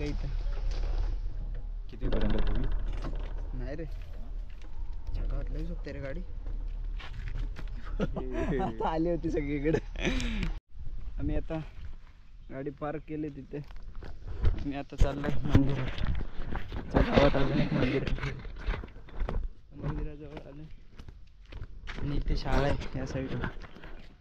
का इथं कितीपर्यंत तुम्ही नाही रे गावात लई झोपते रे गाडी आता आली होती सगळीकडे आम्ही आता गाडी पार्क केली तिथे मी आता चाललोय मंदिरात गावात आलोय मंदिराजवळ आलोय आणि इथे शाळा आहे या साईडला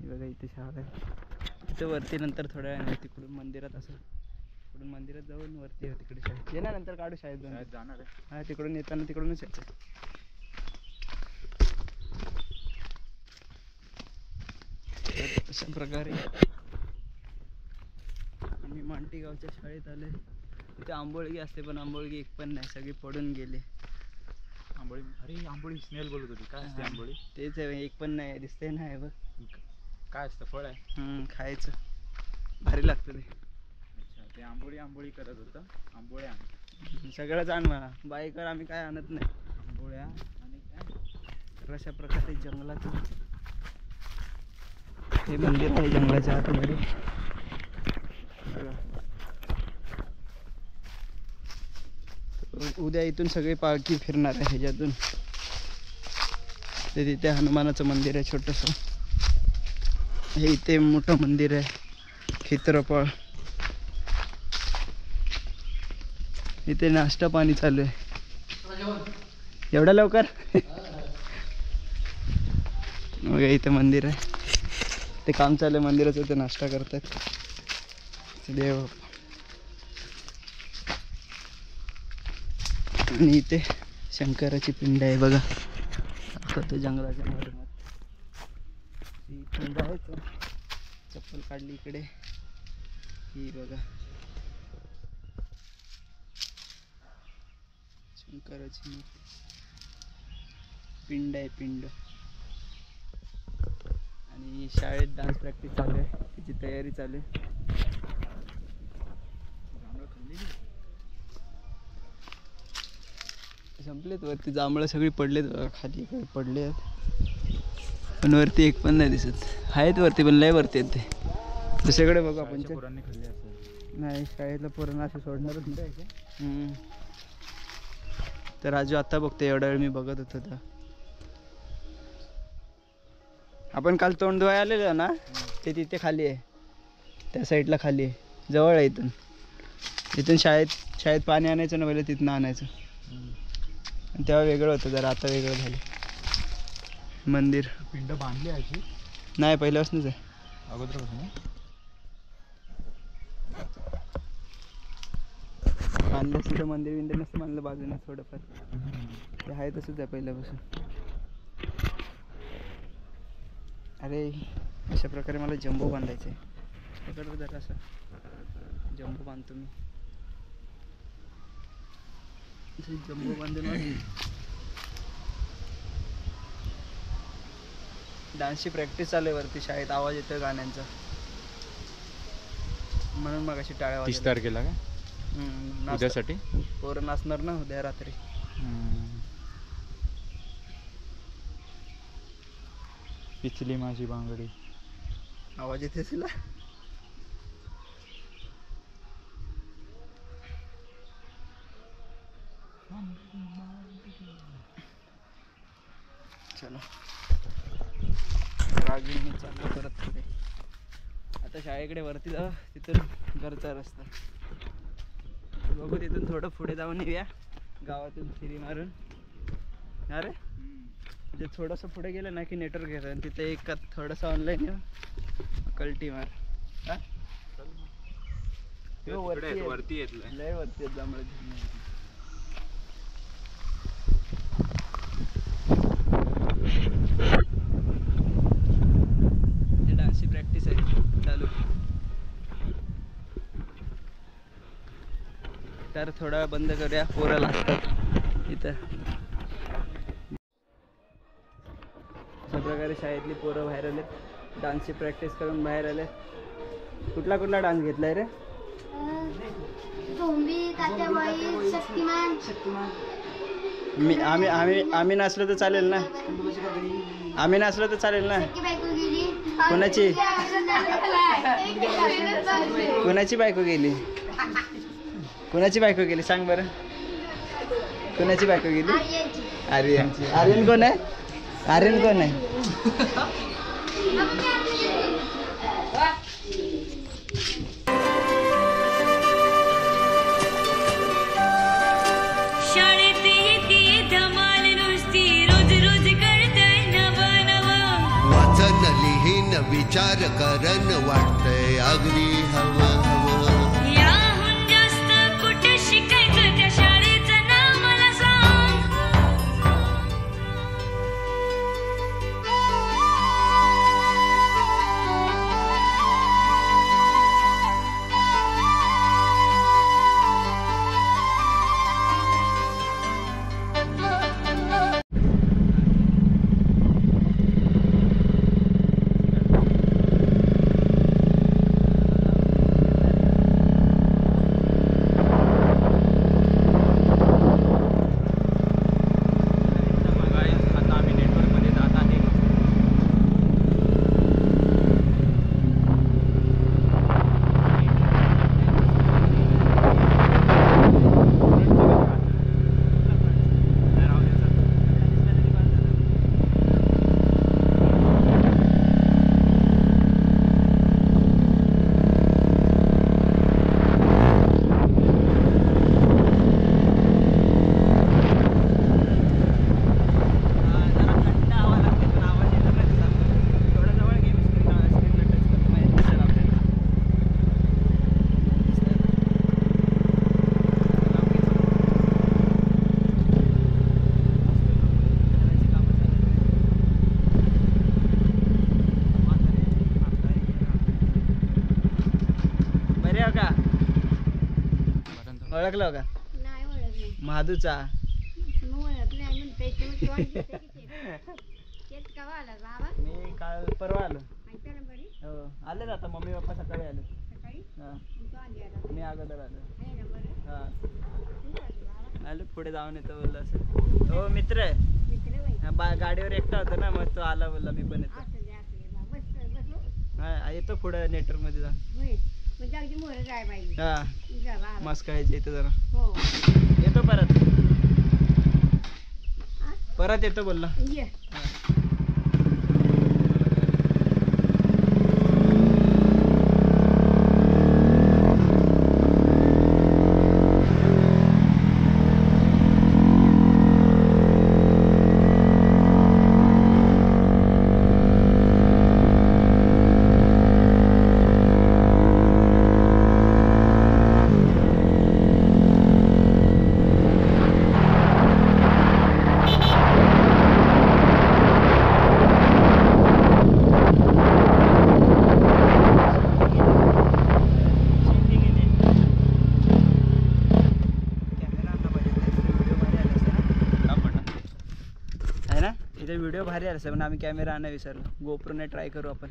बघा इथे शाळा आहे इथे वरती नंतर थोड्या वेळाने तिकडून मंदिरात असं तिकडून मंदिरात जाऊन वरती आहे तिकडे शाळेत ये ना नंतर काढू शाळेत जाणार आहे हा तिकडून येताना तिकडूनच येतो अशा प्रकारे आम्ही मांटी गावच्या शाळेत आले इथे आंबोळगी असते पण आंबोळगी एक पण नाही सगळी पडून गेली आंबोळी अरे आंबोळी स्मेल बोलत होती काय असते आंबोळी तेच आहे एक पण नाही दिसते नाही बघ काय असतं फळ आहे खायचं भारी लागतं ते अच्छा ते आंबोळी करत होतं आंबोळ्या सगळंच आण म्हणा बाईकर आम्ही काय आणत नाही आंबोळ्या आणि काय अशा प्रकारे जंगलातून हे मंदिर आहे जंगलाच्या आतमध्ये उद्या इथून सगळी पालखी फिरणार आहे ह्याच्यातून ते तिथे हनुमानाचं मंदिर आहे छोटंसं हे इथे मोठं मंदिर आहे खेत्रपाळ इथे नाश्ता पाणी चालू आहे एवढा लवकर मग इथे मंदिर आहे ते काम चालू आहे मंदिराचं ते नाश्ता करतात देव आणि इथे शंकराची पिंड आहे बघा आता ते जंगलाच्या मधोमध ही पिंड आहे चप्पल काढली इकडे ही बघा शंकराची पिंड आहे पिंड आणि शाळेत डान्स प्रॅक्टिस चालू आहे त्याची तयारी चालू आहे संपलेत वरती जांभळं सगळी पडलेत बघा खाली इकडे पडले आहेत पण वरती एक पण नाही दिसत आहेत वरती पण लय वरती आहेत ते दुसरीकडे बघा आपण नाही शाळेतलं पोरांना असं सोडणारच नाही तर राजू आता बघते एवढा वेळ मी बघत होतो तर आपण काल तोंड धुवाय आलेलो ना ते तिथे खाली आहे त्या साईडला खाली आहे जवळ आहे इथून शाळेत पाणी आणायचं ना पहिले तिथनं आणायचं तेव्हा वेगळं होतं जरा आता वेगळं झालं मंदिर पिंड बांधली आहे नाही पहिल्यापासूनच आहे अगोदरपासून बांधलं असतं तर मंदिर विंदिर नसतं बांधलं बाजूने थोडंफार ते आहे तसंच आहे पहिल्यापासून अरे अशा प्रकारे मला जम्बो बांधायचं आहे पकडतो जरा असं जम्बो बांधतो मी जम्बो बांधून डान्सची प्रॅक्टिस चालू आहे वरती शाळेत आवाज येतोय गाण्यांचा म्हणून मग अशी टाळ्या 30 तारखेला का उद्यासाठी पोरं नाचणार ना उद्या रात्री पिचली माझी बांगडी आवाज येते तिला चलो रागीने चाललो परत पुढे आता शाळेकडे वरती जाऊ तिथून घरचा रस्ता बघू तिथून थोडं पुढे जाऊन येऊया गावातून फिरी मारून अरे म्हणजे थोडंसं पुढे गेलं ना की नेटवर्क येतं आणि तिथे एक थोडंसं ऑनलाईन येऊ कल्टी मार वरती येत लय वरती येत त्यामुळे डान्सची प्रॅक्टिस आहे चालू तर थोडा वेळ बंद करूया पोरं लागतात इथं अशा प्रकारे शाळेतली पोरं बाहेर आलेत डान्सची प्रॅक्टिस करून बाहेर आले कुठला डान्स घेतलाय रे आम्ही नाचलो तर चालेल ना आम्ही नाचलो तर चालेल ना कोणाची बायको गेली कोणाची बायको गेली सांग बरं. कोणाची बायको गेली? आर्यनची. आर्यन कोण आहे? आर्यन कोण आहे? शाळेत येते धमाल नुसती रोज रोज कळतंय नवं नवं. वाचन लिहीन विचार करन वाटतंय अगदी हवं हवं. याहून जास्त कुठे शिकायचं त्या शाळेचं नाव मला सांग. आता आम्ही नेटवर्क मध्ये जात आहे. जरा थंड हवा लागते पण आवाज येतो ना त्याचा. थोडं जवळ घे स्क्रीनला टच करतो माहिती दिसेल आपल्याला. दिसतंय ना? लांब घे थोडं. घराची कामं चालू आहेत. बरे हो का? ओळखलं का? नाही ओळखलं. महादूचा. मग ओळखलं नाही म्हणते ते मग तोंड दिसतं की ते. तेच केव्हा आला बाबा? मी काल परवा आलो. ऐका ना बरी हो आलेच आता मम्मी पप्पा सकाळी आले. सकाळी हां मग तो आली आता. मी अगोदर आलो. आहे ना बरं? हां तू आली बाबा? आलो पुढे जाऊन येतो बोलला असं. हो मित्र आहे. मित्र बाई. हा, गाडीवर एकटा होता ना मग तो आला बोलला मी पण येतो. असू दे बाबा. बसू. हा येतो पुढे नेटवर्क मध्ये जा. होय. मग जाऊ दे मोहरं जाय बाई. हा जा बाबा. मस्त खायचे इथं जरा. हो. येतो परत. आ? परत येतो बोलला. ये. हा. शिट्टी गेली. कॅमेरा आपला पाहिजे व्हिडिओ भारी आला असता ना. काम पडला. आहे ना इथे व्हिडिओ भारी आला असता पण आम्ही कॅमेरा आणा विसरलो. गोप्रोने ट्राय करू आपण.